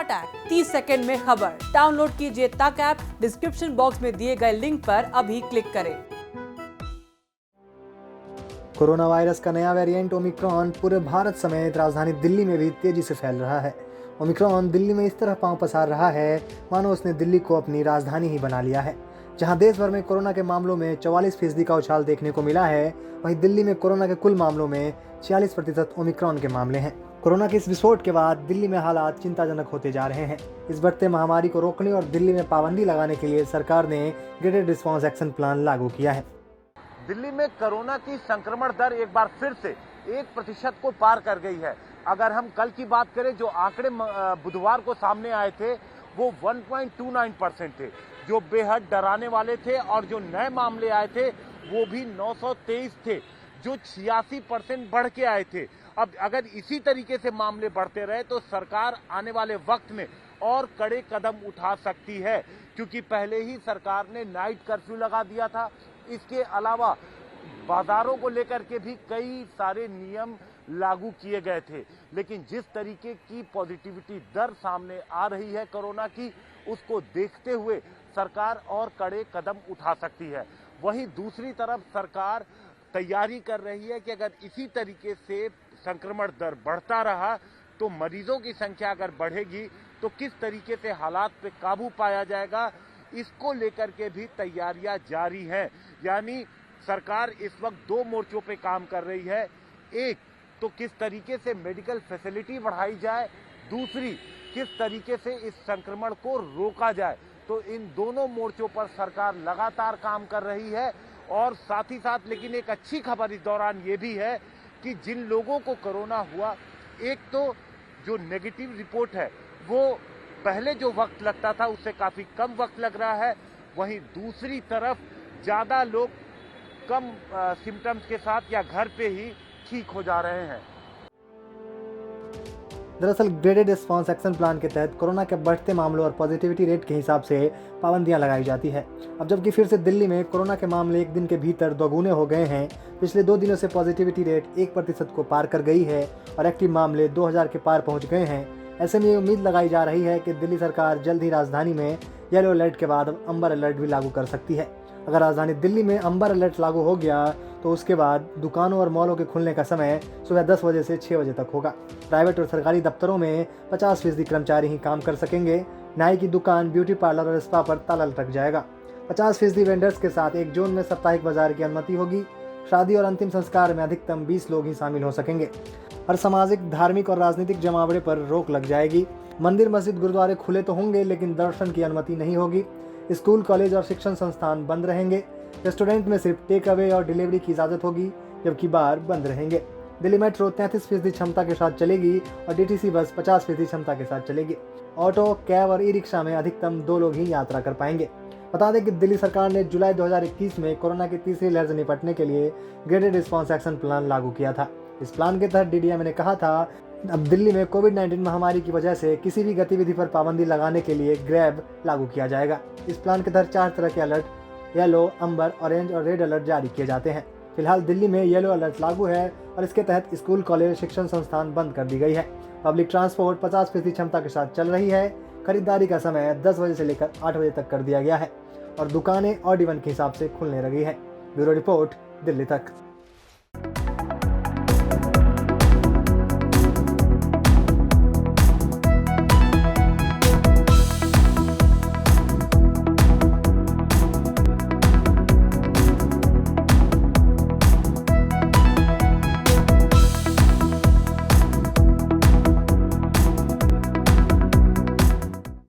Attack, 30 second में खबर। Download कीजिए तक ऐप, डिस्क्रिप्शन बॉक्स में दिए गए लिंक पर अभी क्लिक करें। कोरोना वायरस का नया वेरिएंट ओमिक्रॉन पूरे भारत समेत राजधानी दिल्ली में भी तेजी से फैल रहा है। ओमिक्रॉन दिल्ली में इस तरह पांव पसार रहा है मानो उसने दिल्ली को अपनी राजधानी ही बना लिया है। जहां देश भर में कोरोना के मामलों में 44% का उछाल देखने को मिला है, वहीं दिल्ली में कोरोना के कुल मामलों में 46% ओमिक्रॉन के मामले हैं। कोरोना के इस विस्फोट के बाद दिल्ली में हालात चिंताजनक होते जा रहे हैं। इस बढ़ते महामारी को रोकने और दिल्ली में पाबंदी लगाने के लिए सरकार ने ग्रेडेड रिस्पॉन्स एक्शन प्लान लागू किया है। दिल्ली में कोरोना की संक्रमण दर एक बार फिर से 1% को पार कर गई है। अगर हम कल की बात करें, जो आंकड़े बुधवार को सामने आए थे वो 1.29% थे, जो बेहद डराने वाले थे, और जो नए मामले आए थे वो भी 923 थे, जो 86% बढ़ के आए थे। अब अगर इसी तरीके से मामले बढ़ते रहे तो सरकार आने वाले वक्त में और कड़े कदम उठा सकती है, क्योंकि पहले ही सरकार ने नाइट कर्फ्यू लगा दिया था। इसके अलावा बाजारों को लेकर के भी कई सारे नियम लागू किए गए थे, लेकिन जिस तरीके की पॉजिटिविटी दर सामने आ रही है कोरोना की, उसको देखते हुए सरकार और कड़े कदम उठा सकती है। वहीं दूसरी तरफ सरकार तैयारी कर रही है कि अगर इसी तरीके से संक्रमण दर बढ़ता रहा तो मरीजों की संख्या अगर बढ़ेगी तो किस तरीके से हालात पे काबू पाया जाएगा, इसको लेकर के भी तैयारियां जारी हैं। यानी सरकार इस वक्त 2 मोर्चों पे काम कर रही है। एक तो किस तरीके से मेडिकल फैसिलिटी बढ़ाई जाए, दूसरी किस तरीके से इस संक्रमण को रोका जाए। तो इन दोनों मोर्चों पर सरकार लगातार काम कर रही है। और साथ ही साथ लेकिन एक अच्छी खबर इस दौरान ये भी है कि जिन लोगों को कोरोना हुआ, एक तो जो नेगेटिव रिपोर्ट है वो पहले जो वक्त लगता था उससे काफी कम वक्त लग रहा है। वहीं दूसरी तरफ ज्यादा लोग कम सिम्टम्स के साथ या घर पे ही ठीक हो जा रहे हैं। दरअसल ग्रेडेड रिस्पॉन्स एक्शन प्लान के तहत कोरोना के बढ़ते मामलों और पॉजिटिविटी रेट के हिसाब से पाबंदियां लगाई जाती है। अब जबकि फिर से दिल्ली में कोरोना के मामले एक दिन के भीतर दोगुने हो गए हैं, पिछले 2 दिनों से पॉजिटिविटी रेट 1% को पार कर गई है और एक्टिव मामले 2000 के पार पहुंच गए हैं। ऐसे में उम्मीद लगाई जा रही है कि दिल्ली सरकार जल्द ही राजधानी में येलो अलर्ट के बाद अम्बर अलर्ट भी लागू कर सकती है। अगर राजधानी दिल्ली में अम्बर अलर्ट लागू हो गया तो उसके बाद दुकानों और मॉलों के खुलने का समय सुबह 10 बजे से 6 बजे तक होगा। प्राइवेट और सरकारी दफ्तरों में 50% कर्मचारी ही काम कर सकेंगे। नाई की दुकान, ब्यूटी पार्लर और स्पा पर ताला लटक जाएगा। 50% वेंडर्स के साथ एक जोन में साप्ताहिक बाजार की अनुमति होगी। शादी और अंतिम संस्कार में अधिकतम 20 लोग ही शामिल हो सकेंगे। हर सामाजिक, धार्मिक और राजनीतिक जमावड़े पर रोक लग जाएगी। मंदिर, मस्जिद, गुरुद्वारे खुले तो होंगे लेकिन दर्शन की अनुमति नहीं होगी। स्कूल, कॉलेज और शिक्षण संस्थान बंद रहेंगे। रेस्टोरेंट में सिर्फ टेक अवे और डिलीवरी की इजाजत होगी, जबकि बार बंद रहेंगे। दिल्ली मेट्रो 33% क्षमता के साथ चलेगी और डीटीसी बस 50% क्षमता के साथ चलेगी। ऑटो, कैब और ई रिक्शा में अधिकतम 2 लोग ही यात्रा कर पाएंगे। बता दें कि दिल्ली सरकार ने जुलाई 2021 में कोरोना की तीसरी लहर से निपटने के लिए ग्रेडेड रिस्पॉन्स एक्शन प्लान लागू किया था। इस प्लान के तहत डीडीएम ने कहा था, अब दिल्ली में कोविड-19 महामारी की वजह से किसी भी गतिविधि पर पाबंदी लगाने के लिए ग्रैब लागू किया जाएगा। इस प्लान के तहत 4 तरह के अलर्ट, येलो, अंबर, ऑरेंज और रेड अलर्ट जारी किए जाते हैं। फिलहाल दिल्ली में येलो अलर्ट लागू है और इसके तहत स्कूल, कॉलेज, शिक्षण संस्थान बंद कर दी गई है। पब्लिक ट्रांसपोर्ट 50% क्षमता के साथ चल रही है। खरीदारी का समय 10 बजे से लेकर 8 बजे तक कर दिया गया है और दुकानें ऑड इवन के हिसाब से खुलने लगी है। ब्यूरो रिपोर्ट, दिल्ली तक।